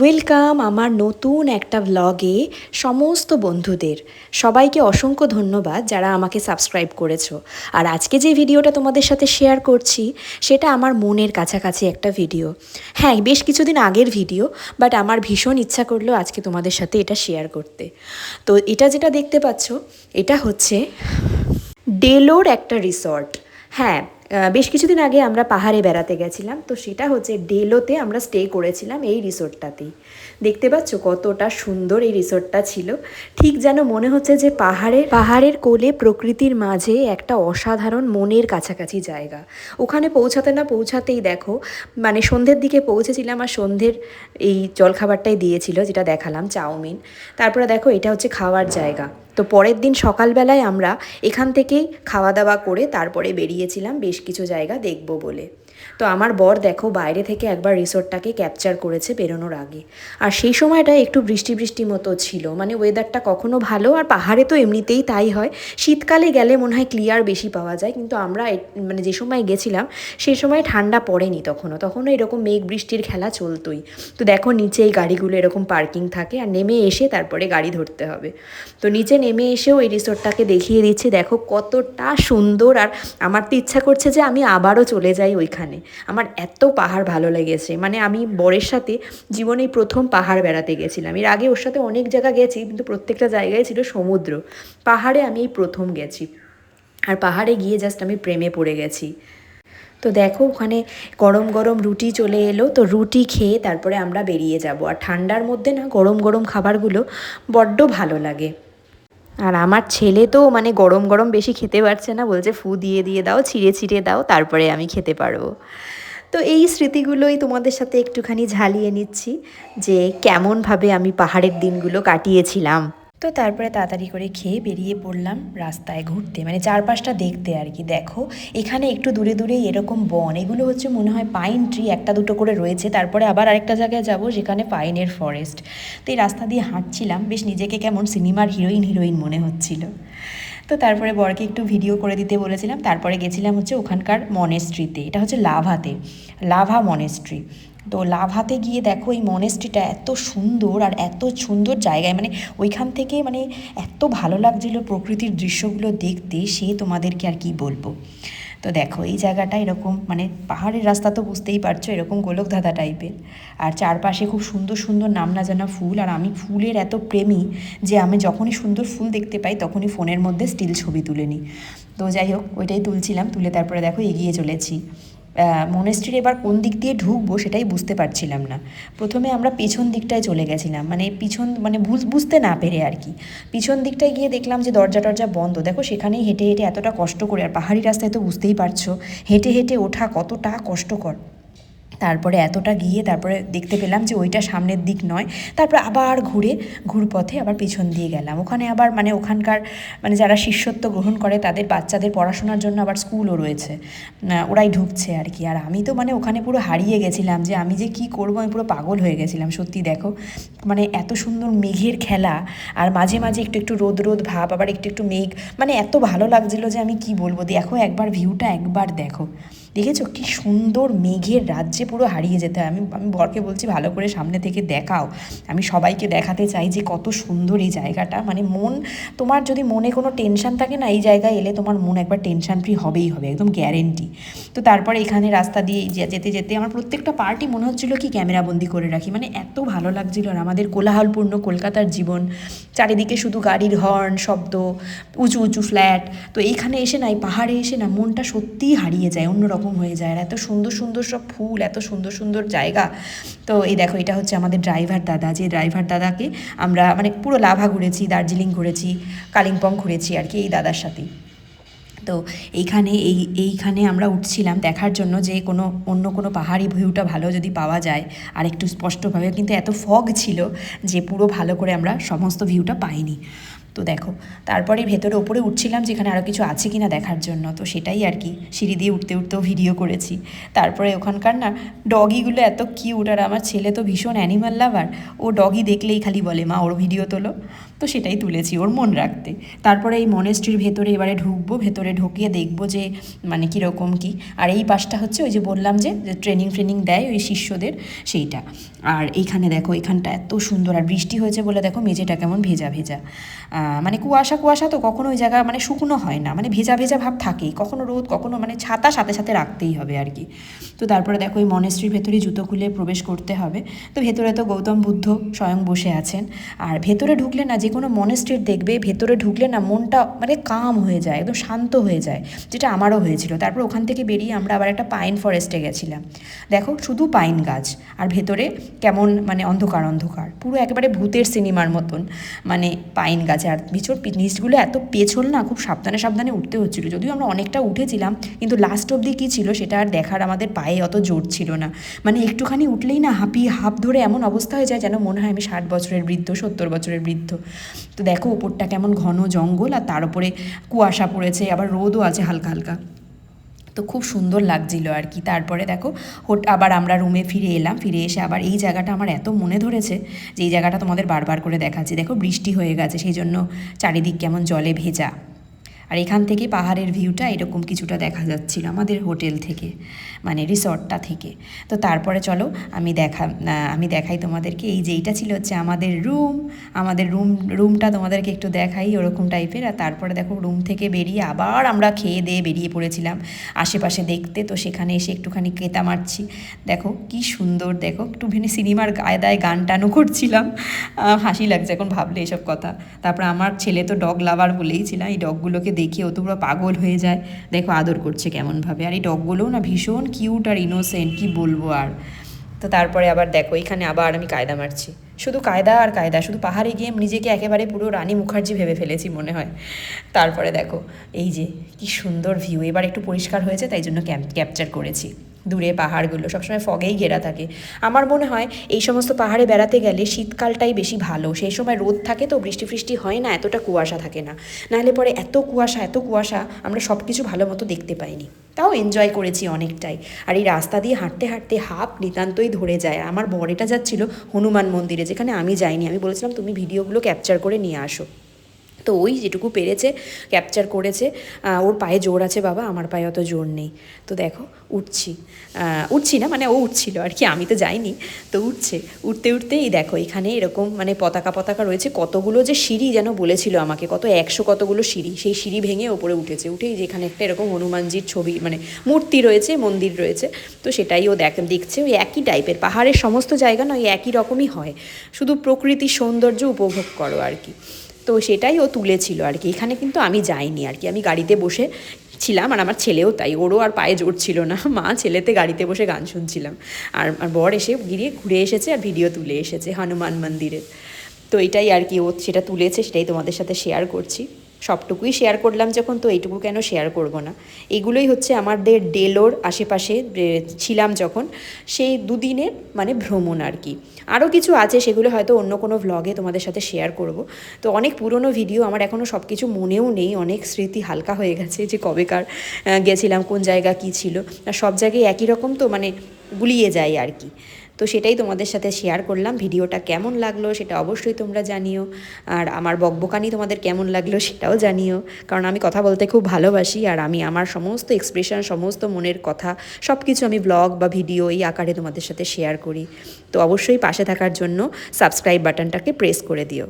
Welcome আমার নতুন একটা ব্লগে সমস্ত বন্ধুদের সবাইকে অসংখ্য ধন্যবাদ যারা আমাকে সাবস্ক্রাইব করেছো। আর আজকে যে ভিডিওটা তোমাদের সাথে শেয়ার করছি সেটা আমার মনের কাছাকাছি একটা ভিডিও। হ্যাঁ, বেশ কিছুদিন আগের ভিডিও, বাট আমার ভীষণ ইচ্ছা করলো আজকে তোমাদের সাথে এটা শেয়ার করতে। তো এটা যেটা দেখতে পাচ্ছ এটা হচ্ছে ডেলোর একটা রিসর্ট। হ্যাঁ, বেশ কিছুদিন আগে আমরা পাহাড়ে বেড়াতে গেছিলাম, তো সেটা হচ্ছে ডেলোতে আমরা স্টে করেছিলাম এই রিসোর্টটাতেই। দেখতে পাচ্ছ কতটা সুন্দর এই রিসোর্টটা ছিল। ঠিক যেন মনে হচ্ছে যে পাহাড়ের কোলে প্রকৃতির মাঝে একটা অসাধারণ মনের কাছাকাছি জায়গা। ওখানে পৌঁছাতে না পৌঁছাতেই দেখো, মানে সন্ধ্যের দিকে পৌঁছেছিলাম আর সন্ধ্যের এই জলখাবারটাই দিয়েছিল যেটা দেখালাম, চাউমিন। তারপরে দেখো এটা হচ্ছে খাওয়ার জায়গা। তো পরের দিন সকালবেলায় আমরা এখান থেকেই খাওয়া দাওয়া করে তারপরে বেরিয়েছিলাম বেশ কিছু জায়গা দেখব বলে। তো আমার বর দেখো বাইরে থেকে একবার রিসোর্টটাকে ক্যাপচার করেছে বেরোনোর আগে। আর সেই সময়টা একটু বৃষ্টি বৃষ্টি মতো ছিল, মানে ওয়েদারটা কখনো ভালো, আর পাহাড়ে তো এমনিতেই তাই হয়, শীতকালে গেলে মনে হয় ক্লিয়ার বেশি পাওয়া যায়, কিন্তু আমরা মানে যে সময় গেছিলাম সেই সময় ঠান্ডা পড়েনি, তখনও এরকম মেঘ বৃষ্টির খেলা চলতোই। তো দেখো নিচে এই গাড়িগুলো এরকম পার্কিং থাকে, আর নেমে এসে তারপরে গাড়ি ধরতে হবে। তো নিচে নেমে এসেও এই রিসোর্টটাকে দেখিয়ে দিচ্ছি, দেখো কতটা সুন্দর। আর আমার তো ইচ্ছা করছে যে আমি আবারও চলে যাই ওইখানে। আমার এত পাহাড় ভালো লেগেছে, মানে আমি বরের সাথে জীবনে প্রথম পাহাড় বেড়াতে গেছিলাম। এর আগে ওর সাথে অনেক জায়গা গেছি, কিন্তু প্রত্যেকটা জায়গায় ছিল সমুদ্র। পাহাড়ে আমি এই প্রথম গেছি, আর পাহাড়ে গিয়ে জাস্ট আমি প্রেমে পড়ে গেছি। তো দেখো ওখানে গরম গরম রুটি চলে এলো, তো রুটি খেয়ে তারপরে আমরা বেরিয়ে যাব। আর ঠান্ডার মধ্যে না গরম গরম খাবারগুলো বড্ড ভালো লাগে। আর আমার ছেলে তো মানে গরম গরম বেশি খেতে পারছে না, বলছে ফু দিয়ে দিয়ে দাও, ছিঁড়ে ছিঁড়ে দাও, তারপরে আমি খেতে পারবো। তো এই স্মৃতিগুলোই তোমাদের সাথে একটুখানি ঝালিয়ে নিচ্ছি যে কেমনভাবে আমি পাহাড়ের দিনগুলো কাটিয়েছিলাম। তো তারপরে তাড়াতাড়ি করে খেয়ে বেরিয়ে পড়লাম রাস্তায় ঘুরতে, মানে চারপাশটা দেখতে আর কি। দেখো এখানে একটু দূরে দূরেই এরকম বন, এগুলো হচ্ছে মনে হয় পাইন ট্রি, একটা দুটো করে রয়েছে। তারপরে আবার আরেকটা জায়গায় যাব যেখানে পাইনের ফরেস্ট। তো এই রাস্তা দিয়ে হাঁটছিলাম, বেশ নিজেকে কেমন সিনেমার হিরোইন মনে হচ্ছিল। তো তারপরে বরকে একটু ভিডিও করে দিতে বলেছিলাম। তারপরে গেছিলাম হচ্ছে ওখানকার মনেস্ট্রিতে, এটা হচ্ছে লাভাতে, লাভা মনেস্ট্রি। তো লাভাতে গিয়ে দেখো এই মনেস্ট্রিটা এত সুন্দর, আর এত সুন্দর জায়গায়, মানে ওইখান থেকে মানে এত ভালো লাগছিলো প্রকৃতির দৃশ্যগুলো দেখতে, সে তোমাদেরকে আর কি বলবো। তো দেখো এই জায়গাটা এরকম, মানে পাহাড়ের রাস্তা তো বুঝতেই পারছো, এরকম গোলকধাঁধা টাইপের। আর চারপাশে খুব সুন্দর সুন্দর নাম না জানা ফুল। আর আমি ফুলের এত প্রেমী যে আমি যখনই সুন্দর ফুল দেখতে পাই তখনই ফোনের মধ্যে স্টিল ছবি তুলে নিই। তো যাই হোক ওইটাই তুলছিলাম, তুলে তারপরে দেখো এগিয়ে চলেছি। মনেস্ট্রির এবার কোন দিক দিয়ে ঢুকবো সেটাই বুঝতে পারছিলাম না। প্রথমে আমরা পেছন দিকটায় চলে গেছিলাম, মানে পিছন মানে বুঝতে না পেরে আর কি। পিছন দিকটায় গিয়ে দেখলাম যে দরজা টরজা বন্ধ। দেখো সেখানেই হেঁটে হেঁটে এতটা কষ্ট করে, আর পাহাড়ি রাস্তায় তো বুঝতেই পারছো হেঁটে হেঁটে ওঠা কতটা কষ্টকর। তারপরে এতটা গিয়ে তারপরে দেখতে পেলাম যে ওইটা সামনের দিক নয়। তারপরে আবার ঘুরপথে আবার পিছন দিয়ে গেলাম। ওখানে আবার মানে ওখানকার মানে যারা শিষ্যত্ব গ্রহণ করে তাদের বাচ্চাদের পড়াশোনার জন্য আবার স্কুলও রয়েছে, ওরাই ঢুকছে আর কি। আর আমি তো মানে ওখানে পুরো হারিয়ে গেছিলাম যে আমি যে কী করবো, আমি পুরো পাগল হয়ে গেছিলাম সত্যি। দেখো মানে এত সুন্দর মেঘের খেলা, আর মাঝে মাঝে একটু একটু রোদ রোদ ভাব, আবার একটু একটু মেঘ, মানে এত ভালো লাগছিলো যে আমি কি বলবো। দেখো একবার ভিউটা একবার দেখো, দেখেছো কি সুন্দর, মেঘের রাজ্যে পুরো হারিয়ে যেতে হয়। আমি বরকে বলছি ভালো করে সামনে থেকে দেখাও, আমি সবাইকে দেখাতে চাই যে কত সুন্দর এই জায়গাটা। মানে তোমার যদি মনে কোনো টেনশন থাকে না, এই জায়গায় এলে তোমার মন একবার টেনশন ফ্রি হবেই হবে, একদম গ্যারেন্টি। তো তারপরে এখানে রাস্তা দিয়ে যেতে যেতে আমার প্রত্যেকটা পার্টি মনে হচ্ছিলো কি ক্যামেরাবন্দি করে রাখি, মানে এত ভালো লাগছিলো। আর আমাদের কোলাহলপূর্ণ কলকাতার জীবন, চারিদিকে শুধু গাড়ির হর্ন শব্দ, উঁচু উঁচু ফ্ল্যাট। তো এইখানে এসে না, এই পাহাড়ে এসে না মনটা সত্যিই হারিয়ে যায়, অন্যরকম হয়ে যায়। আর এত সুন্দর সুন্দর সব ফুল, এত সুন্দর সুন্দর জায়গা। তো এই দেখো এটা হচ্ছে আমাদের ড্রাইভার দাদা, যে ড্রাইভার দাদাকে আমরা মানে পুরো লাভা ঘুরেছি, দার্জিলিং ঘুরেছি, কালিম্পং ঘুরেছি আর কি এই দাদার সাথেই। তো এইখানে আমরা উঠছিলাম দেখার জন্য যে অন্য কোনো পাহাড়ি ভিউটা ভালো যদি পাওয়া যায় আর একটু স্পষ্টভাবে, কিন্তু এত ফগ ছিল যে পুরো ভালো করে আমরা সমস্ত ভিউটা পাইনি। তো দেখো তারপরে ভেতরে ওপরে উঠছিলাম যেখানে আরও কিছু আছে কি না দেখার জন্য, তো সেটাই আর কি সিঁড়ি দিয়ে উঠতে উঠতেও ভিডিও করেছি। তারপরে ওখানকার না ডগিগুলো এত কিউট, আর আমার ছেলে তো ভীষণ অ্যানিমাল লাভার, ও ডগি দেখলেই খালি বলে মা ওর ভিডিও তোলো, তো সেটাই তুলেছি ওর মন রাখতে। তারপরে এই মনেস্ট্রির ভেতরে এবারে ঢুকবো, ভেতরে ঢুকিয়ে দেখবো যে মানে কীরকম কী। আর এই পাশটা হচ্ছে ওই যে বললাম যে ট্রেনিং দেয় ওই শিষ্যদের, সেইটা। আর এইখানে দেখো এখানটা এত সুন্দর, আর বৃষ্টি হয়েছে বলে দেখো মেঝেটা কেমন ভেজা ভেজা, মানে কুয়াশা তো কখনো ওই জায়গা মানে শুকনো হয় না, মানে ভেজা ভেজা ভাব থাকেই, কখনো রোদ কখনো মানে ছাতা সাথে সাথে রাখতেই হবে আর কি। তো তারপরে দেখো ওই মনেস্ট্রির ভেতরে জুতো খুলে প্রবেশ করতে হবে। তো ভেতরে তো গৌতম বুদ্ধ স্বয়ং বসে আছেন। আর ভেতরে ঢুকলে না যে কোনো মনেস্ট্রির দেখবে ভেতরে ঢুকলে না মনটা মানে কাম হয়ে যায়, একদম শান্ত হয়ে যায়, যেটা আমারও হয়েছিল। তারপর ওখান থেকে বেরিয়ে আমরা আবার একটা পাইন ফরেস্টে গেছিলাম। দেখো শুধু পাইন গাছ, আর ভেতরে কেমন মানে অন্ধকার পুরো একেবারে ভূতের সিনেমার মতন মানে পাইন গাছে। আর নিচগুলো এত পেছল না, খুব সাবধানে উঠতে হচ্ছিলো, যদিও আমরা অনেকটা উঠেছিলাম, কিন্তু লাস্ট অবধি কী ছিল সেটা আর দেখার আমাদের পায়ে অত জোর ছিল না। মানে একটুখানি উঠলেই না হাঁপ ধরে এমন অবস্থা হয়ে যায় যেন মনে হয় আমি 60 বছরের বৃদ্ধ, 70 বছরের বৃদ্ধ। তো দেখো ওপরটা কেমন ঘন জঙ্গল, আর তার উপরে কুয়াশা পড়েছে, আবার রোদও আছে হালকা হালকা, তো খুব সুন্দর লাগছিল আর কি। তারপরে দেখো আবার আমরা রুমে ফিরে এলাম, ফিরে এসে আবার এই জায়গাটা আমার এত মনে ধরেছে যে এই জায়গাটা তোমাদের বারবার করে দেখাচ্ছি। দেখো বৃষ্টি হয়ে গেছে, সেই জন্য চারিদিক কেমন জলে ভেজা, আর এখান থেকে পাহাড়ের ভিউটা এরকম কিছুটা দেখা যাচ্ছিল আমাদের হোটেল থেকে, মানে রিসর্টটা থেকে। তো তারপরে চলো আমি দেখাই তোমাদেরকে, এই যে এইটা ছিল হচ্ছে আমাদের রুমটা তোমাদেরকে একটু দেখাই ওরকম টাইপের। আর তারপরে দেখো রুম থেকে বেরিয়ে আবার আমরা খেয়ে দিয়ে বেরিয়ে পড়েছিলাম আশেপাশে দেখতে। তো সেখানে এসে একটুখানি কেতা মারছি, দেখো কি সুন্দর, দেখো একটুখানি সিনেমার গায়ে গান টানও করছিলাম, হাসি লাগছে এখন ভাবলে এসব কথা। তারপর আমার ছেলে তো ডগ লাভার বলেইছিলাম, এই ডগগুলোকে দেখে ও তো পুরো পাগল হয়ে যায়, দেখো আদর করছে কেমনভাবে। আর এই ডগগুলোও না ভীষণ কিউট আর ইনোসেন্ট, কি বলবো আর। তো তারপরে আবার দেখো এখানে আবার আমি কায়দা মারছি, শুধু কায়দা আর কায়দা, শুধু পাহাড়ে গিয়ে নিজেকে একেবারে পুরো রানী মুখার্জি ভেবে ফেলেছি মনে হয়। তারপরে দেখো এই যে কি সুন্দর ভিউ, এবার একটু পরিষ্কার হয়েছে তাই জন্য ক্যাপচার করেছি। দূরে পাহাড়গুলো সবসময় ফগেই ঘেরা থাকে। আমার মনে হয় এই সমস্ত পাহাড়ে বেড়াতে গেলে শীতকালটাই বেশি ভালো, সেই সময় রোদ থাকে তো বৃষ্টি হয় না, এতটা কুয়াশা থাকে না, নাহলে পরে এত কুয়াশা আমরা সব কিছু ভালো মতো দেখতে পাইনি। তাও এনজয় করেছি অনেকটাই। আর এই রাস্তা দিয়ে হাঁটতে হাঁটতে হাঁপ নিতান্তই ধরে যায়। আমার বরেটা যাচ্ছিল হনুমান মন্দিরে, যেখানে আমি যাইনি, আমি বলেছিলাম তুমি ভিডিওগুলো ক্যাপচার করে নিয়ে আসো। তো ওই যেটুকু পেরেছে ক্যাপচার করেছে। ওর পায়ে জোর আছে বাবা, আমার পায়ে অত জোর নেই। তো দেখো উঠছি না, মানে ও উঠছিল আর কি, আমি তো যাইনি। তো উঠতেই দেখো এখানে এরকম মানে পতাকা রয়েছে, কতগুলো যে সিঁড়ি যেন বলেছিল আমাকে, 100 কতগুলো সিঁড়ি, সেই সিঁড়ি ভেঙে ওপরে উঠেই যেখানে একটা এরকম হনুমানজির ছবি মানে মূর্তি রয়েছে, মন্দির রয়েছে। তো সেটাই ও দেখছে, ওই একই টাইপের পাহাড়ের সমস্ত জায়গা না ওই একই রকমই হয়, শুধু প্রকৃতির সৌন্দর্য উপভোগ করো আর কি। তো সেটাই ও তুলেছিল আর কি। এখানে কিন্তু আমি যাইনি আর কি, আমি গাড়িতে বসে ছিলাম, আর আমার ছেলেও তাই, ওরও আর পায়ে জোর ছিল না, মা ছেলেতে গাড়িতে বসে গান শুনছিলাম। আর বর এসে ঘুরে এসেছে আর ভিডিও তুলে এসেছে হনুমান মন্দিরের। তো এটাই আর কি, ও সেটা তুলেছে, সেটাই তোমাদের সাথে শেয়ার করছি। সবটুকুই শেয়ার করলাম যখন, তো এইটুকু কেন শেয়ার করব না। এগুলোই হচ্ছে আমাদের ডেলোর আশেপাশে ছিলাম যখন, সেই দুদিনের মানে ভ্রমণ আর কি। আরও কিছু আছে, সেগুলো হয়তো অন্য কোনো ভ্লগে তোমাদের সাথে শেয়ার করব। তো অনেক পুরনো ভিডিও, আমার এখনও সব কিছু মনেও নেই, অনেক স্মৃতি হালকা হয়ে গেছে যে কবেকার গেছিলাম, কোন জায়গা কী ছিল, আর সব জায়গায় একই রকম তো মানে গুলিয়ে যায় আর কি। তো সেটাই তোমাদের সাথে শেয়ার করলাম। ভিডিওটা কেমন লাগলো সেটা অবশ্যই তোমরা জানিও, আর আমার বকবকানি তোমাদের কেমন লাগলো সেটাও জানিও, কারণ আমি কথা বলতে খুব ভালোবাসি, আর আমি আমার সমস্ত এক্সপ্রেশন, সমস্ত মনের কথা সব কিছু আমি ব্লগ বা ভিডিও এই আকারে তোমাদের সাথে শেয়ার করি। তো অবশ্যই পাশে থাকার জন্য সাবস্ক্রাইব বাটনটাকে প্রেস করে দিও।